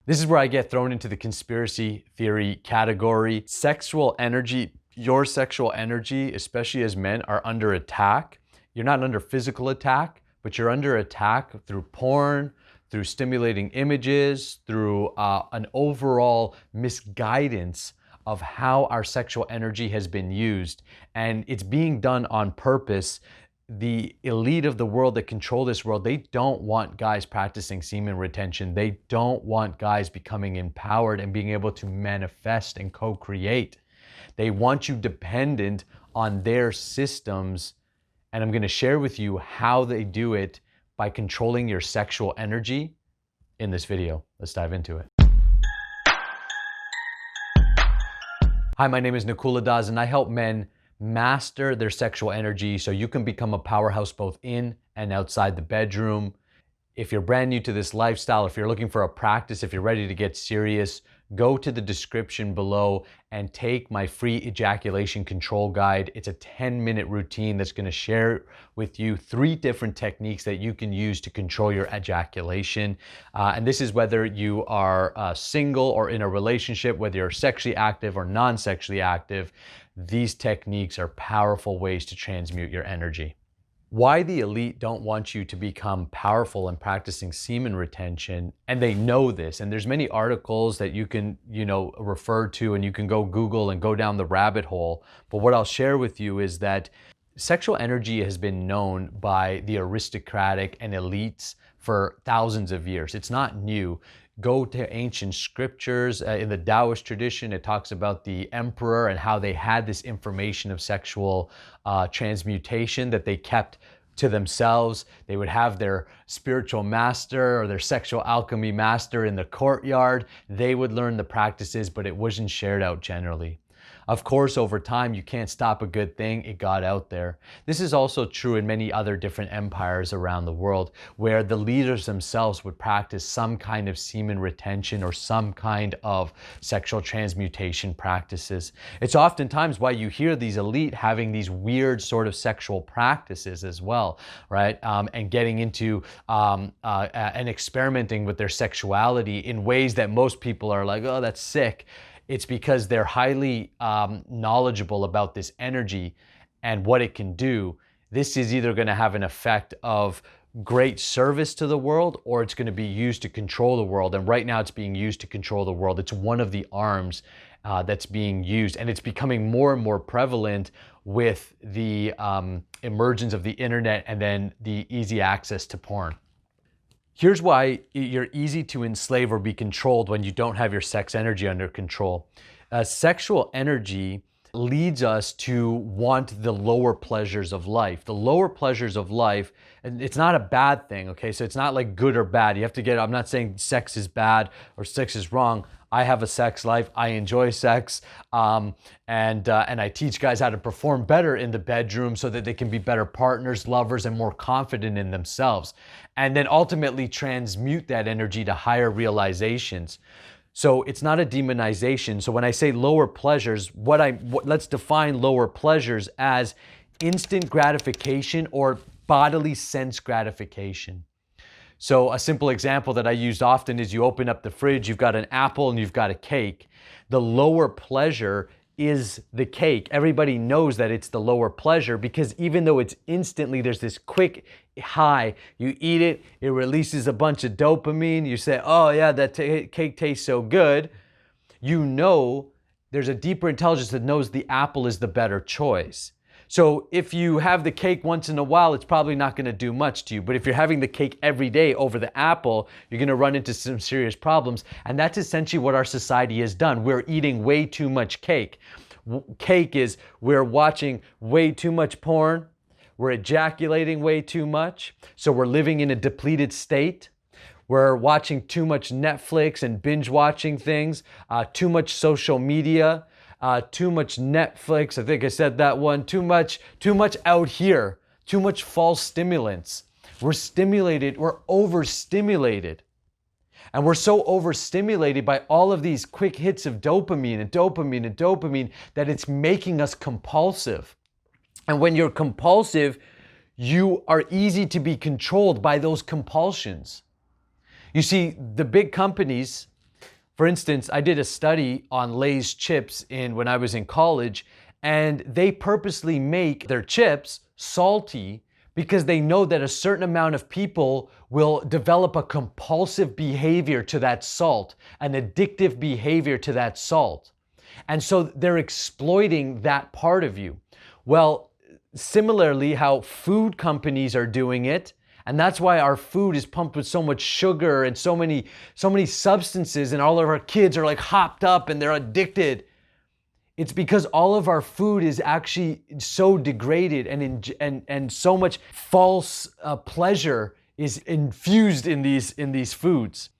This is where I get thrown into the conspiracy theory category. Sexual energy, your sexual energy, especially as men, are under attack. You're not under physical attack, but you're under attack through porn, through stimulating images, through an overall misguidance of how our sexual energy has been used. And it's being done on purpose. The elite of the world that control this world, they don't want guys practicing semen retention. They don't want guys becoming empowered and being able to manifest and co-create. They want you dependent on their systems. And I'm going to share with you how they do it by controlling your sexual energy in this video. Let's dive into it. Hi, my name is Nakula Das, and I help men master their sexual energy so you can become a powerhouse both in and outside the bedroom. If you're brand new to this lifestyle, if you're looking for a practice, if you're ready to get serious, go to the description below and take my free ejaculation control guide. It's a 10-minute routine that's going to share with you 3 different techniques that you can use to control your ejaculation. And this is whether you are single or in a relationship, whether you're sexually active or non-sexually active. These techniques are powerful ways to transmute your energy. Why the elite don't want you to become powerful in practicing semen retention, and they know this, and there's many articles that you can, refer to, and you can go Google and go down the rabbit hole. But what I'll share with you is that sexual energy has been known by the aristocratic and elites for thousands of years. It's not new. Go to ancient scriptures. In the Taoist tradition, it talks about the emperor and how they had this information of sexual transmutation that they kept to themselves. They would have their spiritual master or their sexual alchemy master in the courtyard. They would learn the practices, but it wasn't shared out generally. Of course, over time, you can't stop a good thing. It got out there. This is also true in many other different empires around the world, where the leaders themselves would practice some kind of semen retention or some kind of sexual transmutation practices. It's oftentimes why you hear these elite having these weird sort of sexual practices as well, right? And getting into and experimenting with their sexuality in ways that most people are like, oh, that's sick. It's because they're highly knowledgeable about this energy and what it can do. This is either going to have an effect of great service to the world, or it's going to be used to control the world. And right now it's being used to control the world. It's one of the arms that's being used, and it's becoming more and more prevalent with the emergence of the internet and then the easy access to porn. Here's why you're easy to enslave or be controlled when you don't have your sex energy under control. Sexual energy leads us to want the lower pleasures of life. The lower pleasures of life, and it's not a bad thing, okay? So it's not like good or bad. You have to I'm not saying sex is bad or sex is wrong. I have a sex life. I enjoy sex, and I teach guys how to perform better in the bedroom so that they can be better partners, lovers, and more confident in themselves, and then ultimately transmute that energy to higher realizations. So it's not a demonization. So when I say lower pleasures, let's define lower pleasures as instant gratification or bodily sense gratification. So a simple example that I use often is you open up the fridge, you've got an apple and you've got a cake. The lower pleasure is the cake. Everybody knows that it's the lower pleasure because even though it's instantly, there's this quick high, you eat it, it releases a bunch of dopamine, you say, oh yeah, that cake tastes so good. You know there's a deeper intelligence that knows the apple is the better choice. So if you have the cake once in a while, it's probably not going to do much to you. But if you're having the cake every day over the apple, you're going to run into some serious problems. And that's essentially what our society has done. We're eating way too much cake. Cake is we're watching way too much porn. We're ejaculating way too much. So we're living in a depleted state. We're watching too much Netflix and binge watching things, too much social media. Too much Netflix, I think I said that one, too much out here, too much false stimulants. We're stimulated, we're overstimulated. And we're so overstimulated by all of these quick hits of dopamine and dopamine and dopamine that it's making us compulsive. And when you're compulsive, you are easy to be controlled by those compulsions. You see, the big companies, For instance, I did a study on Lay's chips when I was in college, and they purposely make their chips salty because they know that a certain amount of people will develop a compulsive behavior to that salt, an addictive behavior to that salt. And so they're exploiting that part of you. Well, similarly, how food companies are doing it, and that's why our food is pumped with so much sugar and so many substances, and all of our kids are like hopped up and they're addicted. It's because all of our food is actually so degraded, and so much false pleasure is infused in these foods.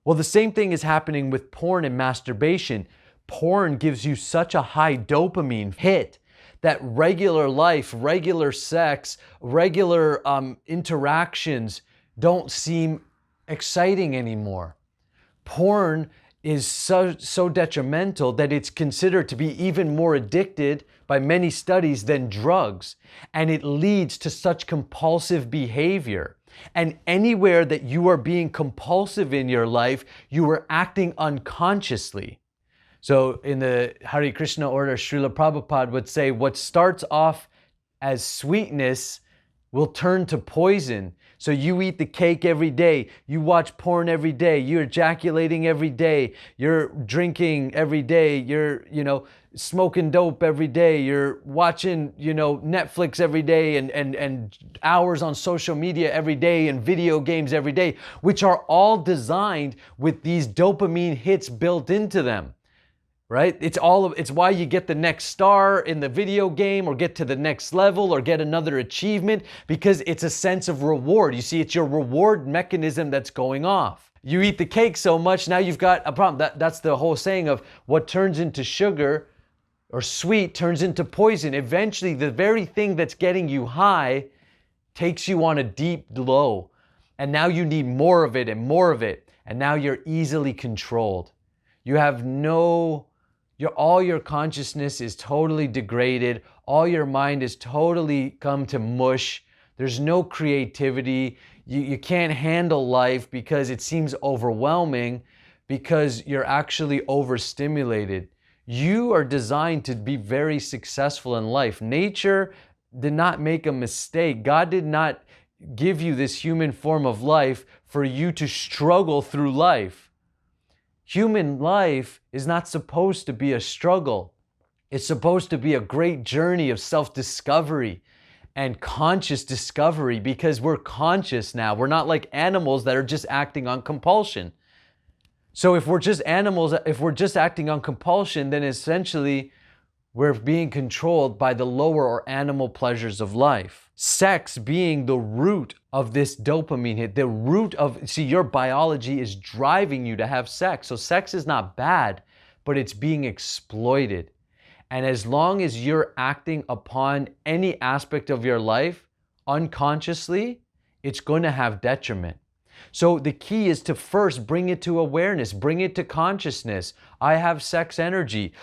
Well, the same thing is happening with porn and masturbation. Porn gives you such a high dopamine hit that regular life, regular sex, regular interactions don't seem exciting anymore. Porn is so detrimental that it's considered to be even more addicted by many studies than drugs. And it leads to such compulsive behavior. And anywhere that you are being compulsive in your life, you are acting unconsciously. So in the Hare Krishna order, Srila Prabhupada would say, what starts off as sweetness will turn to poison. So you eat the cake every day, you watch porn every day, you're ejaculating every day, you're drinking every day, you're, smoking dope every day, you're watching, Netflix every day, and hours on social media every day, and video games every day, which are all designed with these dopamine hits built into them. Right? It's why you get the next star in the video game, or get to the next level, or get another achievement, because it's a sense of reward. You see, it's your reward mechanism that's going off. You eat the cake so much, now you've got a problem. That's the whole saying of what turns into sugar or sweet turns into poison. Eventually, the very thing that's getting you high takes you on a deep low. And now you need more of it and more of it. And now you're easily controlled. You have all your consciousness is totally degraded. All your mind is totally come to mush. There's no creativity. You can't handle life because it seems overwhelming, because you're actually overstimulated. You are designed to be very successful in life. Nature did not make a mistake. God did not give you this human form of life for you to struggle through life. Human life is not supposed to be a struggle. It's supposed to be a great journey of self-discovery and conscious discovery, because we're conscious now. We're not like animals that are just acting on compulsion. So if we're just animals, if we're just acting on compulsion, then essentially we're being controlled by the lower or animal pleasures of life. Sex being the root of this dopamine hit, the root of, your biology is driving you to have sex. So sex is not bad, but it's being exploited. And as long as you're acting upon any aspect of your life unconsciously, it's going to have detriment. So the key is to first bring it to awareness, bring it to consciousness. I have sex energy.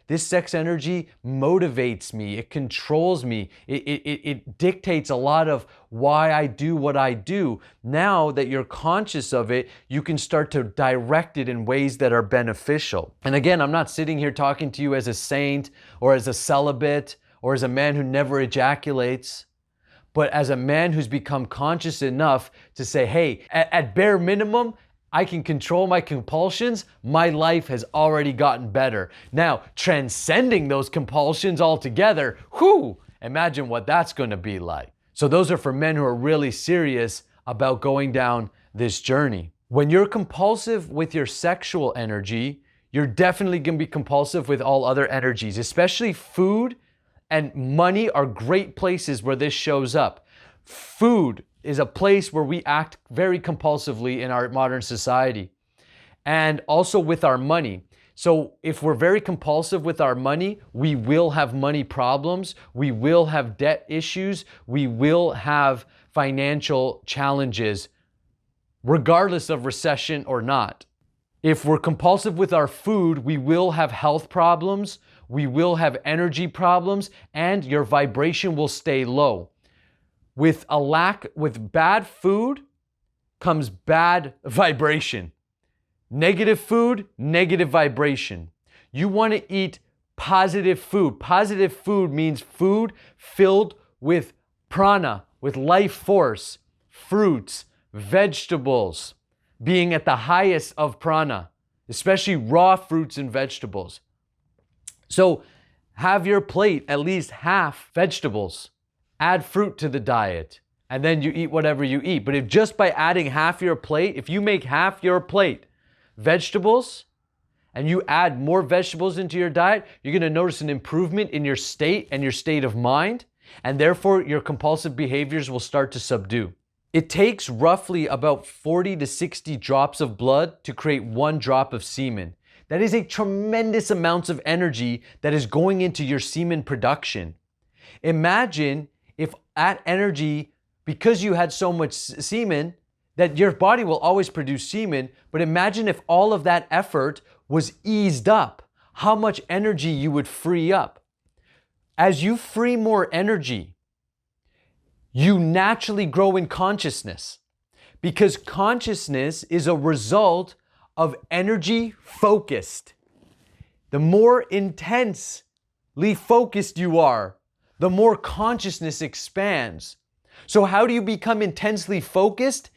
This sex energy motivates me. It controls me. It dictates a lot of why I do what I do. Now that you're conscious of it, you can start to direct it in ways that are beneficial. And again, I'm not sitting here talking to you as a saint or as a celibate or as a man who never ejaculates, but as a man who's become conscious enough to say, hey, at bare minimum, I can control my compulsions. My life has already gotten better. Now, transcending those compulsions altogether, imagine what that's going to be like. So those are for men who are really serious about going down this journey. When you're compulsive with your sexual energy, you're definitely going to be compulsive with all other energies, especially food and money are great places where this shows up. Food is a place where we act very compulsively in our modern society. And also with our money. So if we're very compulsive with our money, we will have money problems, we will have debt issues, we will have financial challenges, regardless of recession or not. If we're compulsive with our food, we will have health problems, we will have energy problems, and your vibration will stay low. With bad food comes bad vibration. Negative food, negative vibration. You want to eat positive food. Positive food means food filled with prana, with life force, fruits, vegetables, being at the highest of prana, especially raw fruits and vegetables. So have your plate at least half vegetables. Add fruit to the diet, and then you eat whatever you eat. But if just by adding half your plate, if you make half your plate vegetables, and you add more vegetables into your diet, you're going to notice an improvement in your state and your state of mind, and therefore your compulsive behaviors will start to subdue. It takes roughly about 40 to 60 drops of blood to create 1 drop of semen. That is a tremendous amount of energy that is going into your semen production. Imagine if that energy, because you had so much semen, that your body will always produce semen, but imagine if all of that effort was eased up, how much energy you would free up. As you free more energy, you naturally grow in consciousness, because consciousness is a result of energy focused. The more intensely focused you are, the more consciousness expands. So how do you become intensely focused?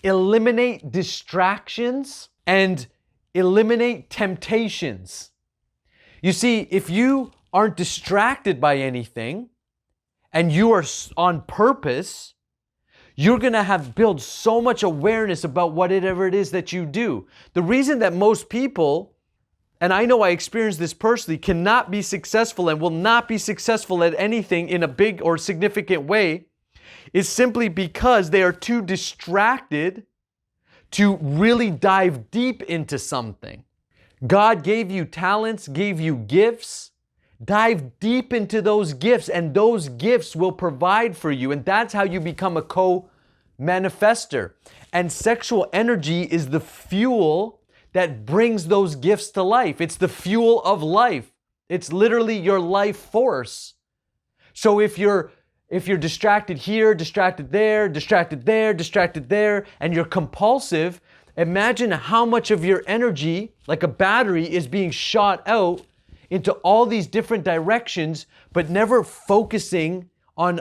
Eliminate distractions and eliminate temptations. You see, if you aren't distracted by anything and you are on purpose, you're going to have built so much awareness about whatever it is that you do. The reason that most people, and I know I experienced this personally, cannot be successful and will not be successful at anything in a big or significant way is simply because they are too distracted to really dive deep into something. God gave you talents, gave you gifts. Dive deep into those gifts, and those gifts will provide for you. And that's how you become a co-manifester. And sexual energy is the fuel that brings those gifts to life. It's the fuel of life. It's literally your life force. So if you're distracted here, distracted there, distracted there, distracted there, and you're compulsive, imagine how much of your energy, like a battery, is being shot out into all these different directions, but never focusing on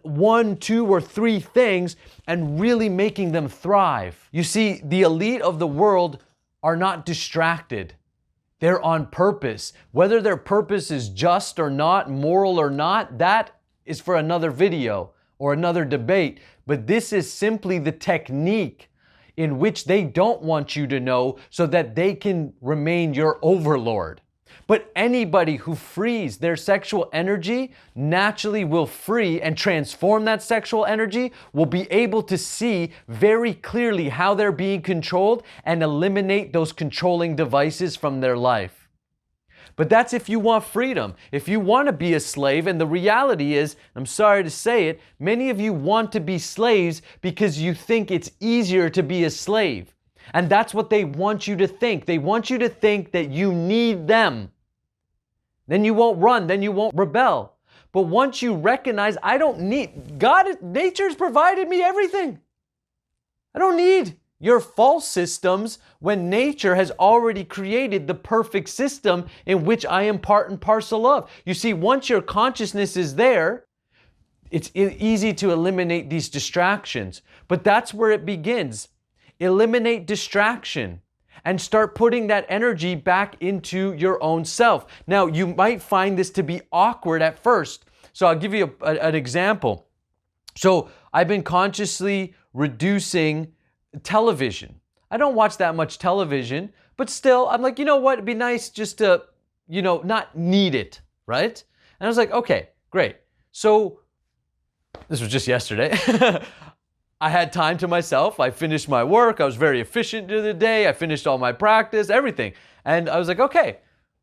1, 2, or 3 things and really making them thrive. You see, the elite of the world are not distracted. They're on purpose. Whether their purpose is just or not, moral or not, that is for another video or another debate. But this is simply the technique in which they don't want you to know so that they can remain your overlord. But anybody who frees their sexual energy naturally will free and transform that sexual energy, will be able to see very clearly how they're being controlled and eliminate those controlling devices from their life. But that's if you want freedom. If you want to be a slave, and the reality is, I'm sorry to say it, many of you want to be slaves because you think it's easier to be a slave. And that's what they want you to think. They want you to think that you need them. Then you won't run, then you won't rebel. But once you recognize, I don't need, nature's provided me everything. I don't need your false systems when nature has already created the perfect system in which I am part and parcel of. You see, once your consciousness is there, it's easy to eliminate these distractions. But that's where it begins. Eliminate distraction and start putting that energy back into your own self. Now, you might find this to be awkward at first. So I'll give you an example. So I've been consciously reducing television. I don't watch that much television, but still, I'm like, you know what? It'd be nice just to, not need it, right? And I was like, okay, great. So this was just yesterday. I had time to myself. I finished my work. I was very efficient the day. I finished all my practice, everything. And I was like, okay,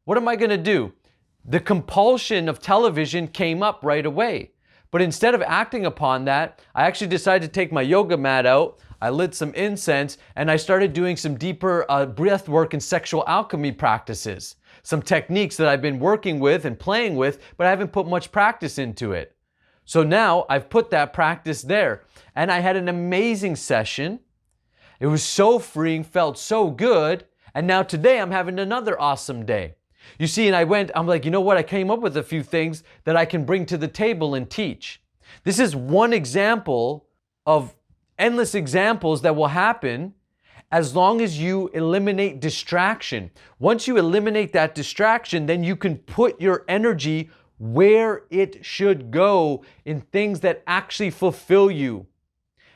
what am I going to do? The compulsion of television came up right away. But instead of acting upon that, I actually decided to take my yoga mat out. I lit some incense and I started doing some deeper breath work and sexual alchemy practices. Some techniques that I've been working with and playing with, but I haven't put much practice into it. So now I've put that practice there. And I had an amazing session. It was so freeing, felt so good. And now today I'm having another awesome day. You see, and I'm like, you know what? I came up with a few things that I can bring to the table and teach. This is one example of endless examples that will happen as long as you eliminate distraction. Once you eliminate that distraction, then you can put your energy where it should go, in things that actually fulfill you.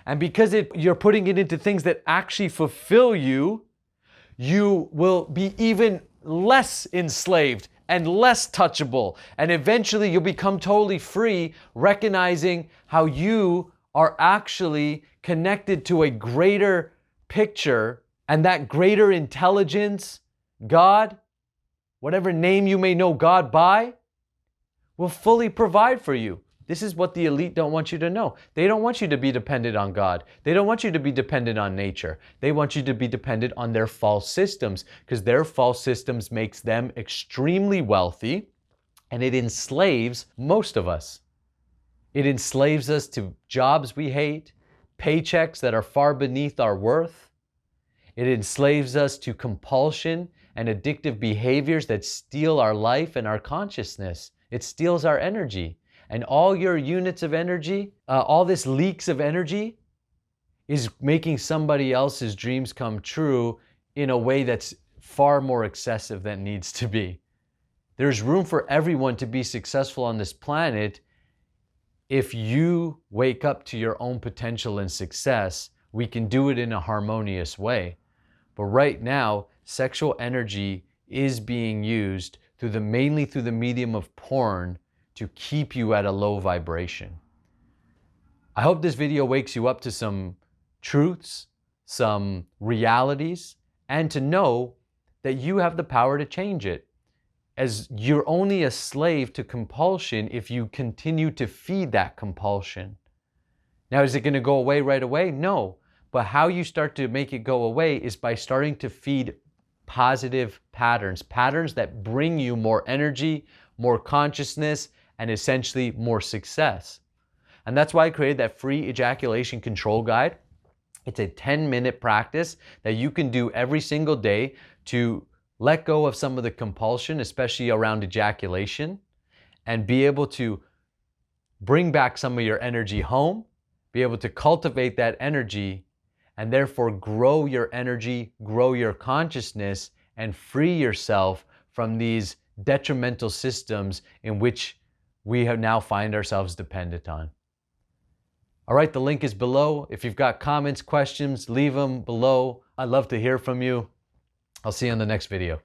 And because you're putting it into things that actually fulfill you, you will be even less enslaved and less touchable. And eventually you'll become totally free, recognizing how you are actually connected to a greater picture, and that greater intelligence, God, whatever name you may know God by, will fully provide for you. This is what the elite don't want you to know. They don't want you to be dependent on God. They don't want you to be dependent on nature. They want you to be dependent on their false systems, because their false systems makes them extremely wealthy, and it enslaves most of us. It enslaves us to jobs we hate, paychecks that are far beneath our worth. It enslaves us to compulsion and addictive behaviors that steal our life and our consciousness. It steals our energy. And all your units of energy, all this leaks of energy is making somebody else's dreams come true in a way that's far more excessive than it needs to be. There's room for everyone to be successful on this planet. If you wake up to your own potential and success, we can do it in a harmonious way. But right now, sexual energy is being used mainly through the medium of porn to keep you at a low vibration. I hope this video wakes you up to some truths, some realities, and to know that you have the power to change it. As you're only a slave to compulsion if you continue to feed that compulsion. Now, is it going to go away right away? No. But how you start to make it go away is by starting to feed positive patterns, patterns that bring you more energy, more consciousness, and essentially more success. And that's why I created that free ejaculation control guide. It's a 10-minute practice that you can do every single day to let go of some of the compulsion, especially around ejaculation, and be able to bring back some of your energy home, be able to cultivate that energy, and therefore grow your energy, grow your consciousness, and free yourself from these detrimental systems in which we have now find ourselves dependent on. All right, the link is below. If you've got comments, questions, leave them below. I'd love to hear from you. I'll see you in the next video.